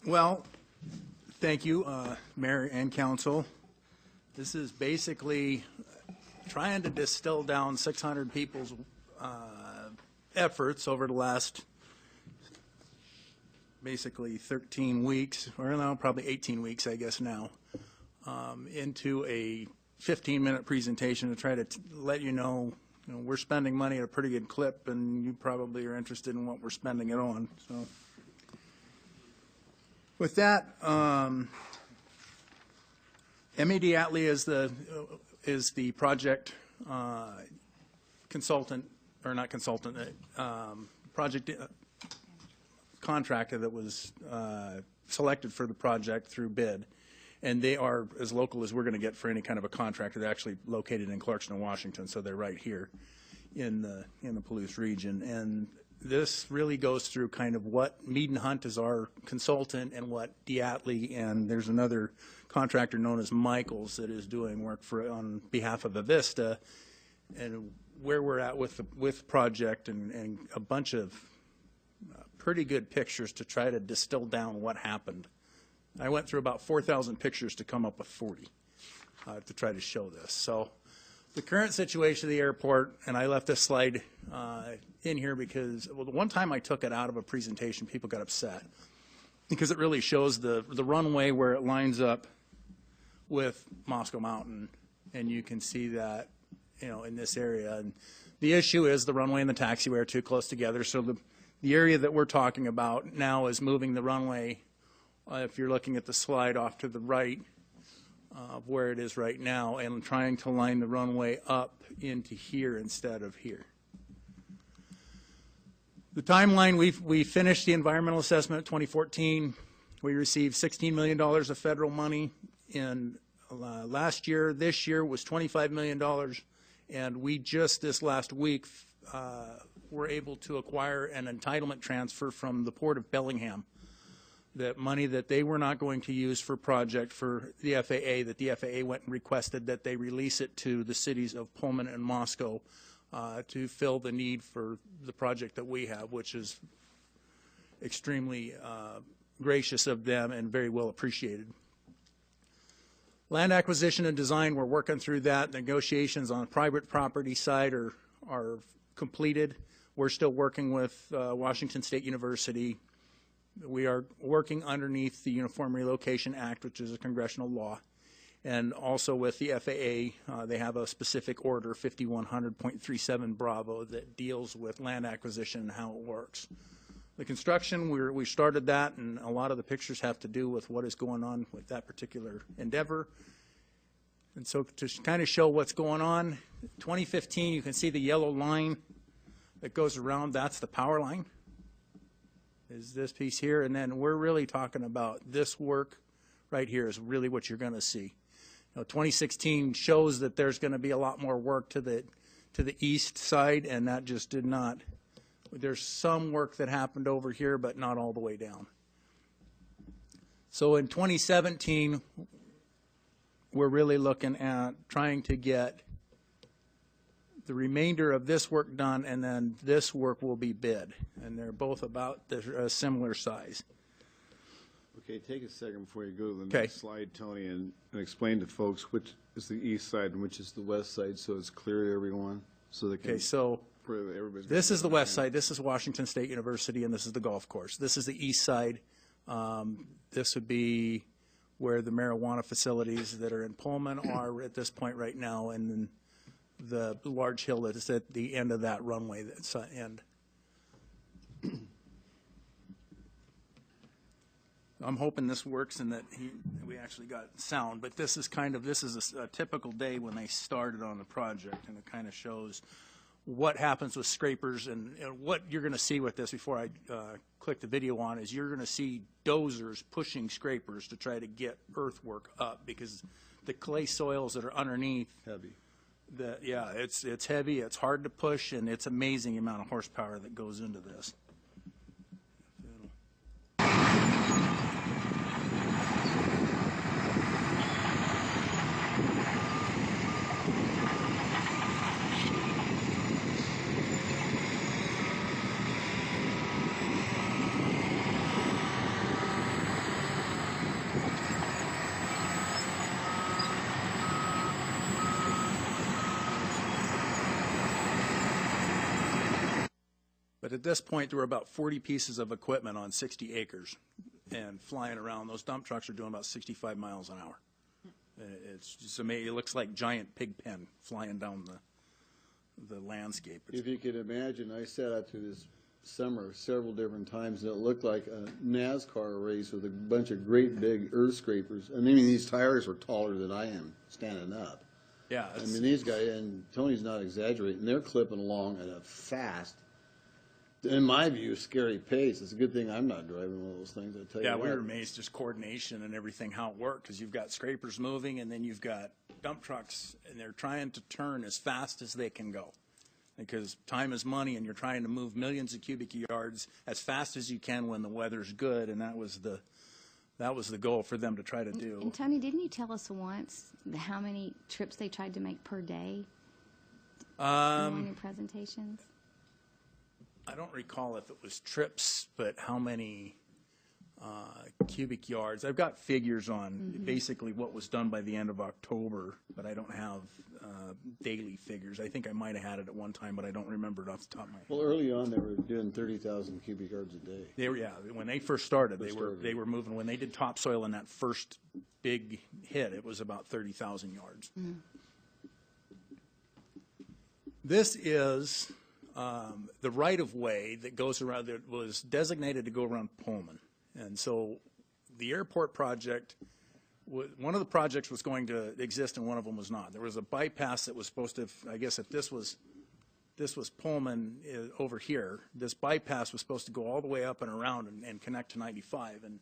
Well, thank you, Mayor and Council. This is basically trying to distill down 600 people's efforts over the last basically 13 weeks, or now probably 18 weeks, I guess now, into a 15-minute presentation to try to let you know, we're spending money at a pretty good clip, and you probably are interested in what we're spending it on. So, with that, MED Atlee is the project consultant, or not consultant, project contractor that was selected for the project through bid. And they are as local as we're going to get for any kind of a contractor. They're actually located in Clarkston, Washington, so they're right here in the Palouse region. And this really goes through kind of what Mead and Hunt is our consultant, and what Atlee, and there's another contractor known as Michaels that is doing work on behalf of Avista, and where we're at with the project, and a bunch of pretty good pictures to try to distill down what happened. I went through about 4,000 pictures to come up with 40 to try to show this. So the current situation of the airport, and I left this slide in here because, well, the one time I took it out of a presentation, people got upset because it really shows the runway where it lines up with Moscow Mountain, and you can see that, in this area. And the issue is the runway and the taxiway are too close together. So the area that we're talking about now is moving the runway, if you're looking at the slide, off to the right of where it is right now, and trying to line the runway up into here instead of here. The timeline, we finished the environmental assessment in 2014. We received $16 million of federal money in last year. This year was $25 million, and we just this last week were able to acquire an entitlement transfer from the Port of Bellingham. That money that they were not going to use for project for the FAA, that the FAA went and requested that they release it to the cities of Pullman and Moscow to fill the need for the project that we have, which is extremely gracious of them and very well appreciated. Land acquisition and design, we're working through that. Negotiations on the private property side are completed. We're still working with Washington State University. We are working underneath the Uniform Relocation Act, which is a congressional law, and also with the FAA. They have a specific order, 5100.37 Bravo, that deals with land acquisition and how it works. The construction, we started that, and a lot of the pictures have to do with what is going on with that particular endeavor. And so to kind of show what's going on, 2015, you can see the yellow line that goes around, that's the power line. Is this piece here, and then we're really talking about this work right here is really what you're going to see. 2016 shows that there's going to be a lot more work to the east side, and that just did not. There's some work that happened over here, but not all the way down. So in 2017, we're really looking at trying to get the remainder of this work done, and then this work will be bid, and they're both about a similar size. Okay, take a second before you go to the next slide, Tony, and explain to folks which is the east side and which is the west side, so it's clear to everyone. So they can. Okay, so this is the west side. This is Washington State University, and this is the golf course. This is the east side. This would be where the marijuana facilities that are in Pullman are at this point right now, and then the large hill that is at the end of that runway, that's end. I'm hoping this works and that we actually got sound, but this is a typical day when they started on the project, and it kind of shows what happens with scrapers, and what you're going to see with this before I click the video on is you're going to see dozers pushing scrapers to try to get earthwork up, because the clay soils that are underneath, heavy. Yeah, it's heavy, it's hard to push, and it's amazing the amount of horsepower that goes into this. But at this point, there were about 40 pieces of equipment on 60 acres and flying around. Those dump trucks are doing about 65 miles an hour. It's just amazing. It looks like giant pig pen flying down the landscape. If you could imagine, I sat out through this summer several different times, and it looked like a NASCAR race with a bunch of great big earth scrapers. I mean, these tires were taller than I am standing up. Yeah. I mean, these guys, and Tony's not exaggerating, they're clipping along at a fast, in my view, scary pace. It's a good thing I'm not driving one of those things, I tell you Yeah, what. we were amazed, just coordination and everything, how it worked, because you've got scrapers moving, and then you've got dump trucks, and they're trying to turn as fast as they can go. Because time is money, and you're trying to move millions of cubic yards as fast as you can when the weather's good, and that was the goal for them to try to do. And Tony, didn't you tell us once how many trips they tried to make per day in one of your presentations? I don't recall if it was trips, but how many cubic yards. I've got figures on basically what was done by the end of October, but I don't have daily figures. I think I might have had it at one time, but I don't remember it off the top of my head. Well, early on, they were doing 30,000 cubic yards a day. They were, yeah. When they first started, they were moving. When they did topsoil in that first big hit, it was about 30,000 yards. This is the right-of-way that goes around, that was designated to go around Pullman. And so the airport project, one of the projects was going to exist and one of them was not. There was a bypass that was supposed to, I guess if this was Pullman over here, this bypass was supposed to go all the way up and around and connect to 95. And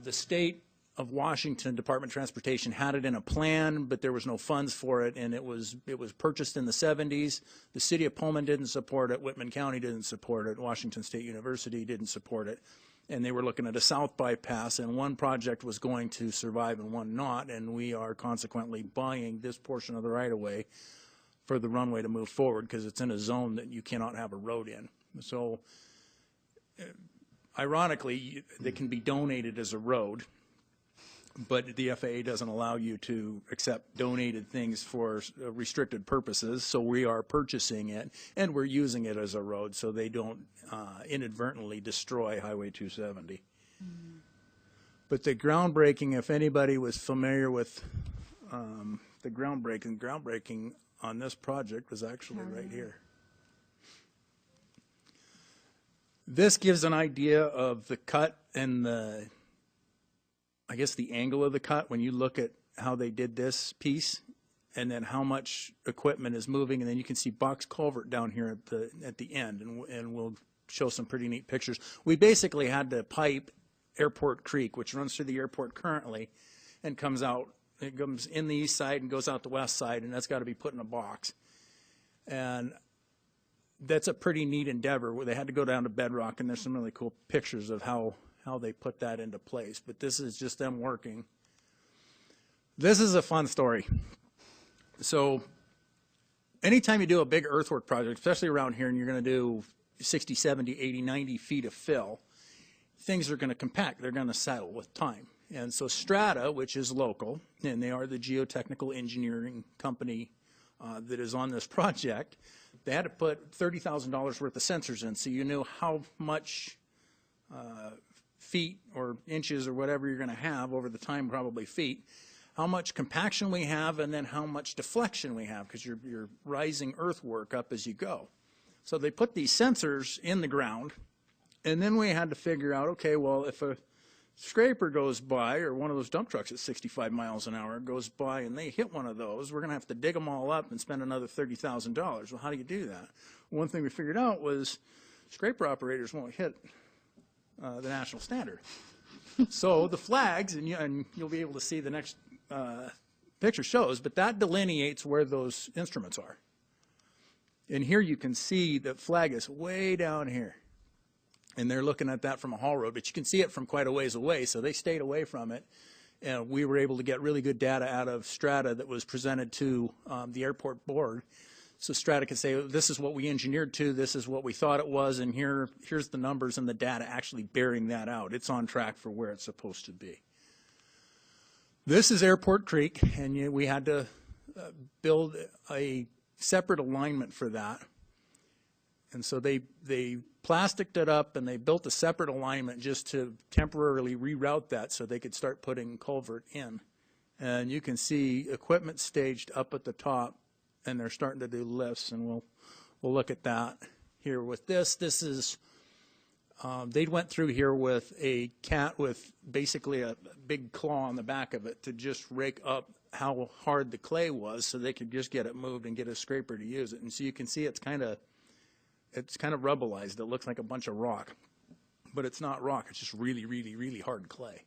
the state of Washington Department of Transportation had it in a plan, but there was no funds for it, and it was purchased in the 70s. The city of Pullman didn't support it. Whitman County didn't support it. Washington State University didn't support it. And they were looking at a south bypass, and one project was going to survive and one not, and we are consequently buying this portion of the right-of-way for the runway to move forward because it's in a zone that you cannot have a road in. So ironically, they can be donated as a road, but the FAA doesn't allow you to accept donated things for restricted purposes, so we are purchasing it, and we're using it as a road so they don't inadvertently destroy Highway 270. But the groundbreaking, if anybody was familiar with the groundbreaking on this project was actually right here. This gives an idea of the cut and I guess the angle of the cut when you look at how they did this piece, and then how much equipment is moving, and then you can see box culvert down here at the end, and we'll show some pretty neat pictures. We basically had to pipe Airport Creek, which runs through the airport currently, and comes out. It comes in the east side and goes out the west side, and that's got to be put in a box. And that's a pretty neat endeavor where they had to go down to bedrock, and there's some really cool pictures of how they put that into place. But this is just them working. This is a fun story. So anytime you do a big earthwork project, especially around here, and you're going to do 60, 70, 80, 90 feet of fill, things are going to compact. They're going to settle with time. And so Strata, which is local, and they are the geotechnical engineering company that is on this project, they had to put $30,000 worth of sensors in so you knew how much feet or inches or whatever you're going to have over the time, probably feet, how much compaction we have, and then how much deflection we have, because you're rising earthwork up as you go. So they put these sensors in the ground, and then we had to figure out, okay, well, if a scraper goes by, or one of those dump trucks at 65 miles an hour goes by and they hit one of those, we're going to have to dig them all up and spend another $30,000. Well, how do you do that? One thing we figured out was scraper operators won't hit the national standard. So the flags, and you'll be able to see the next picture shows, but that delineates where those instruments are. And here you can see the flag is way down here. And they're looking at that from a haul road, but you can see it from quite a ways away, so they stayed away from it. And we were able to get really good data out of Strata that was presented to the airport board. So Strata could say, this is what we engineered to, this is what we thought it was, and here's the numbers and the data actually bearing that out. It's on track for where it's supposed to be. This is Airport Creek, and we had to build a separate alignment for that. And so they plasticked it up and they built a separate alignment just to temporarily reroute that so they could start putting culvert in. And you can see equipment staged up at the top, and they're starting to do lifts, and we'll look at that here with this. This is, they went through here with a cat with basically a big claw on the back of it to just rake up how hard the clay was so they could just get it moved and get a scraper to use it. And so you can see it's kind of rubbleized. It looks like a bunch of rock, but it's not rock. It's just really, really, really hard clay.